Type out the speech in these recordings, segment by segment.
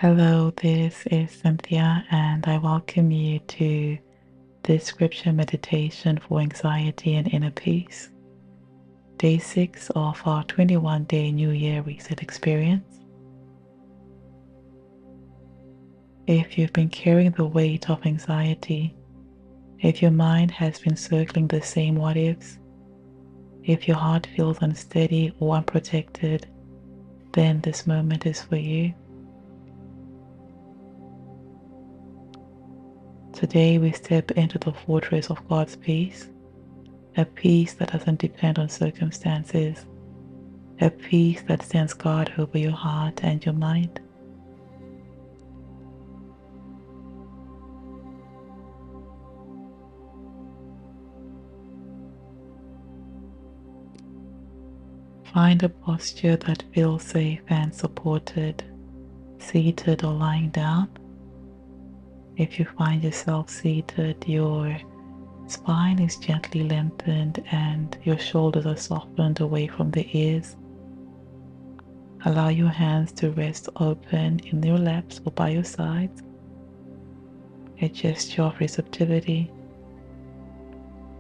Hello, this is Cynthia, and I welcome you to this scripture meditation for anxiety and inner peace. Day 6 of our 21-day New Year Reset experience. If you've been carrying the weight of anxiety, if your mind has been circling the same what ifs, if your heart feels unsteady or unprotected, then this moment is for you. Today we step into the fortress of God's peace, a peace that doesn't depend on circumstances, a peace that stands guard over your heart and your mind. Find a posture that feels safe and supported, seated or lying down. If you find yourself seated, your spine is gently lengthened and your shoulders are softened away from the ears. Allow your hands to rest open in your laps or by your sides, a gesture of receptivity.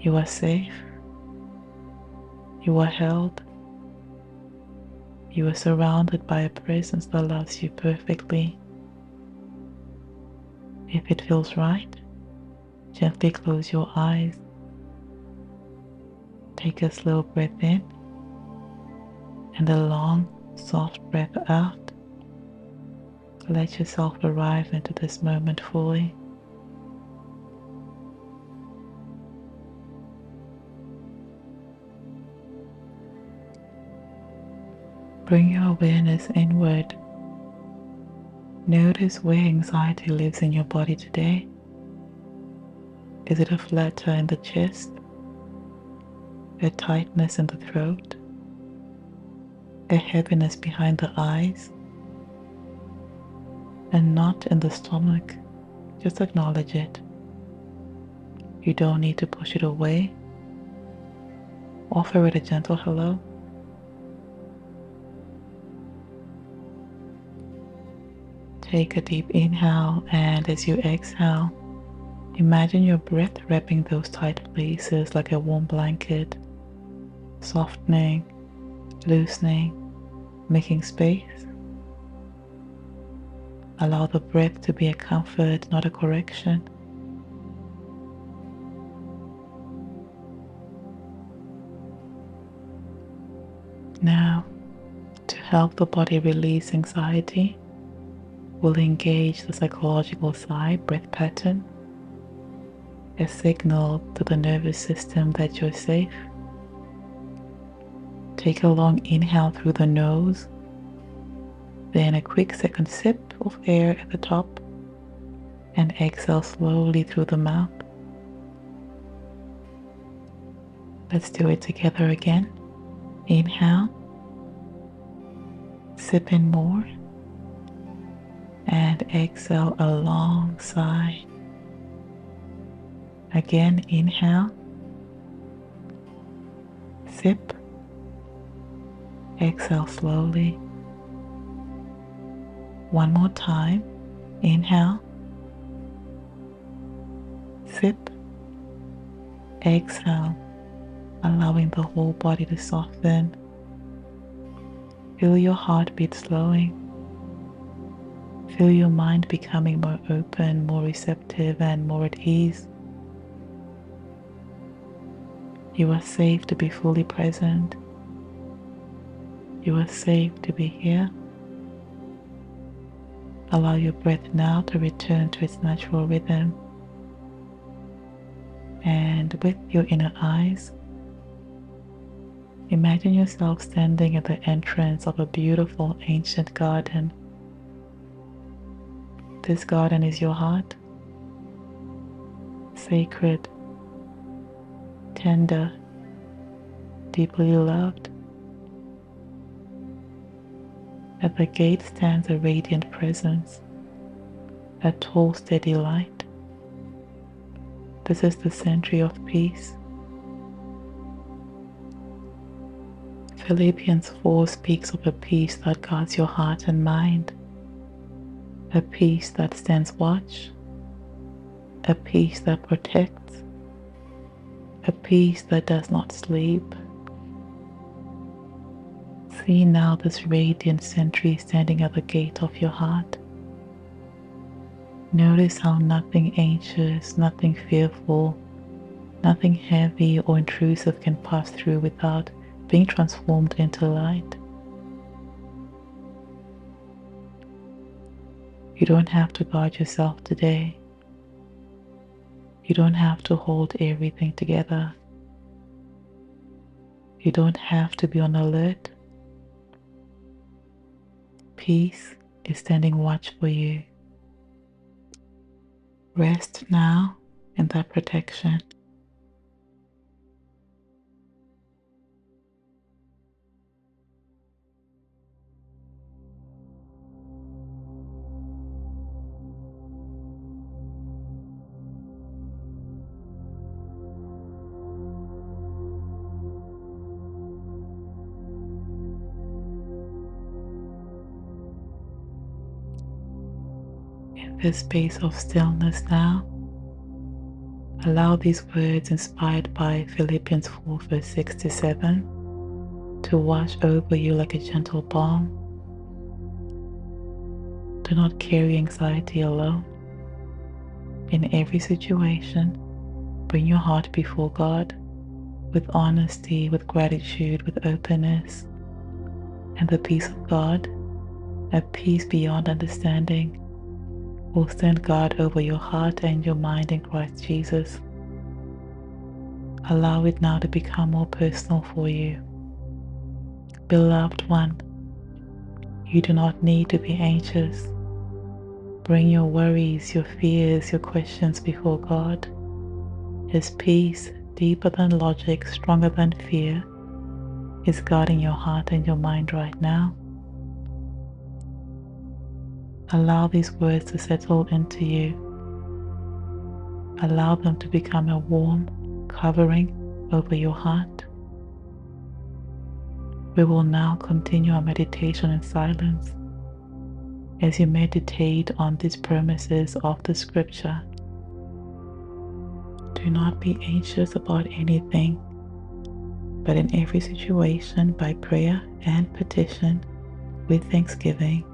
You are safe. You are held. You are surrounded by a presence that loves you perfectly. If it feels right, gently close your eyes. Take a slow breath in and a long, soft breath out. Let yourself arrive into this moment fully. Bring your awareness inward. Notice where anxiety lives in your body today. Is it a flutter in the chest, a tightness in the throat, a heaviness behind the eyes, a knot in the stomach? Just acknowledge it. You don't need to push it away. Offer it a gentle hello. Take a deep inhale, and as you exhale, imagine your breath wrapping those tight places like a warm blanket, softening, loosening, making space. Allow the breath to be a comfort, not a correction. Now, to help the body release anxiety, we'll engage the psychological side breath pattern, a signal to the nervous system that you're safe. Take a long inhale through the nose, then a quick second sip of air at the top, and exhale slowly through the mouth. Let's do it together again. Inhale, sip in more, and exhale a long sigh. Again, inhale, sip, exhale slowly. One more time. Inhale, sip, exhale, allowing the whole body to soften. Feel your heartbeat slowing. Feel your mind becoming more open, more receptive, and more at ease. You are safe to be fully present. You are safe to be here. Allow your breath now to return to its natural rhythm. And with your inner eyes, imagine yourself standing at the entrance of a beautiful ancient garden. This garden is your heart, sacred, tender, deeply loved. At the gate stands a radiant presence, a tall, steady light. This is the century of peace. Philippians 4 speaks of a peace that guards your heart and mind. a peace that stands watch, a peace that protects, a peace that does not sleep. See now this radiant sentry standing at the gate of your heart. Notice how nothing anxious, nothing fearful, nothing heavy or intrusive can pass through without being transformed into light. You don't have to guard yourself today. You don't have to hold everything together. You don't have to be on alert. Peace is standing watch for you. Rest now in that protection. In this space of stillness now, allow these words inspired by Philippians 4 verse 6 to 7 to wash over you like a gentle balm. Do not carry anxiety alone. In every situation, bring your heart before God with honesty, with gratitude, with openness, and the peace of God, a peace beyond understanding, will stand guard over your heart and your mind in Christ Jesus. Allow it now to become more personal for you. Beloved one, you do not need to be anxious. Bring your worries, your fears, your questions before God. His peace, deeper than logic, stronger than fear, is guarding your heart and your mind right now. Allow these words to settle into you. Allow them to become a warm covering over your heart. We will now continue our meditation in silence as you meditate on these promises of the scripture. Do not be anxious about anything, but in every situation, by prayer and petition, with thanksgiving,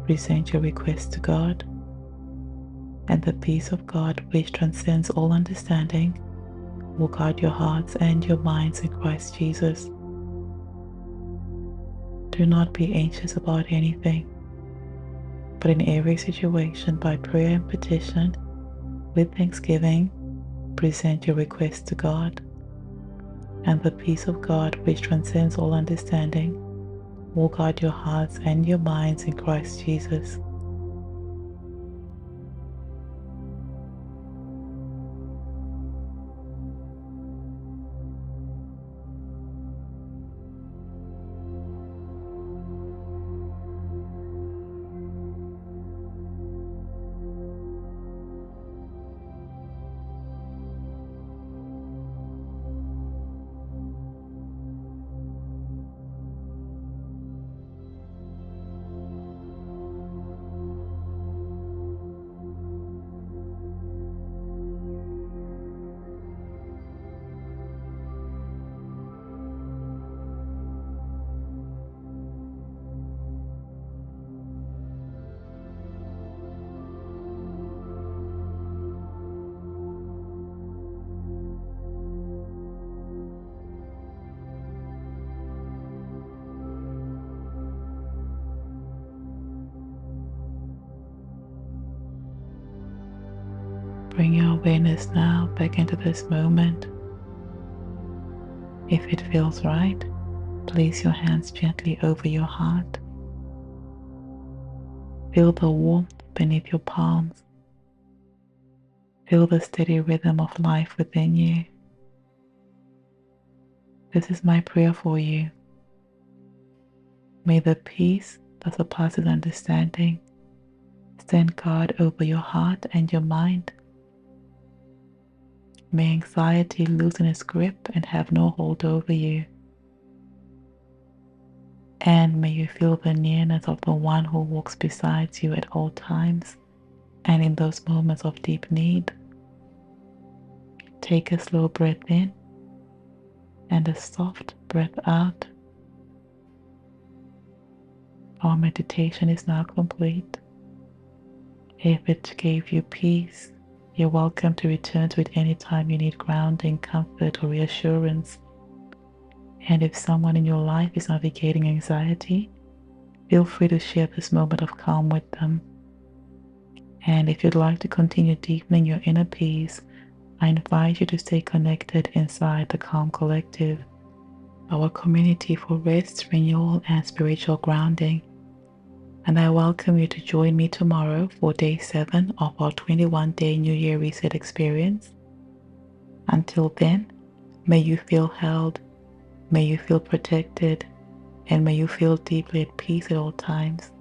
present your requests to God, and the peace of God, which transcends all understanding, will guard your hearts and your minds in Christ Jesus. Do not be anxious about anything, but in every situation, by prayer and petition, with thanksgiving, present your requests to God, and the peace of God, which transcends all understanding, will guard your hearts and your minds in Christ Jesus. Bring your awareness now back into this moment. If it feels right, place your hands gently over your heart. Feel the warmth beneath your palms. Feel the steady rhythm of life within you. This is my prayer for you. May the peace that surpasses understanding stand guard over your heart and your mind. May anxiety loosen its grip and have no hold over you. And may you feel the nearness of the one who walks beside you at all times and in those moments of deep need. Take a slow breath in and a soft breath out. Our meditation is now complete. If it gave you peace, you're welcome to return to it anytime you need grounding, comfort, or reassurance. And if someone in your life is navigating anxiety, feel free to share this moment of calm with them. And if you'd like to continue deepening your inner peace, I invite you to stay connected inside the Calm Collective, our community for rest, renewal, and spiritual grounding. And I welcome you to join me tomorrow for day 7 of our 21-day New Year Reset experience. Until then, may you feel held, may you feel protected, and may you feel deeply at peace at all times.